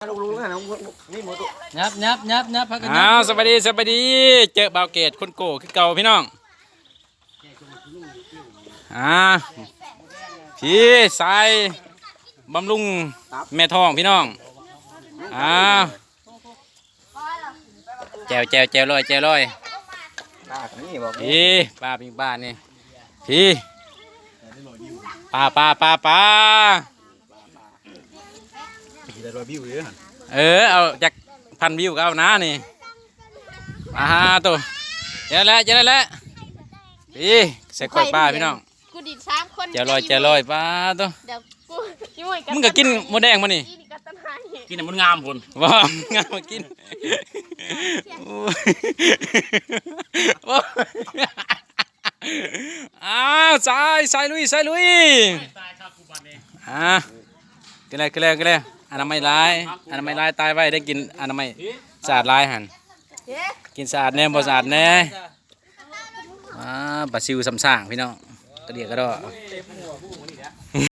ยับพักกันสวัสดีเจอบ่าวเกตคนโก้คือเก่าพี่น้องพี่สายบำรุงแม่ท้องพี่น้องแจวลอยพี่ป้าปิ้งป้านี่พี่ป้าเอาจาก1,000 วิวก็เอานะนี่ตัวเจอแล้วพี่ใส่กล้วยป้าพี่น้องกูดิ3 คนเจวลอยป้าตัวเดี๋ยวกูมึงก็กินหมูแดงมานี่กินแต่มันงามผลว้างามมากินใส่ลุยกินอะไรอนามัยลายตายไว้ได้กินอนามัยสะอาดลายหันกินสะอาดแน่บ่สะอาดแน่ปลาซิวสำสางพี่น้องกระเดียกระดอ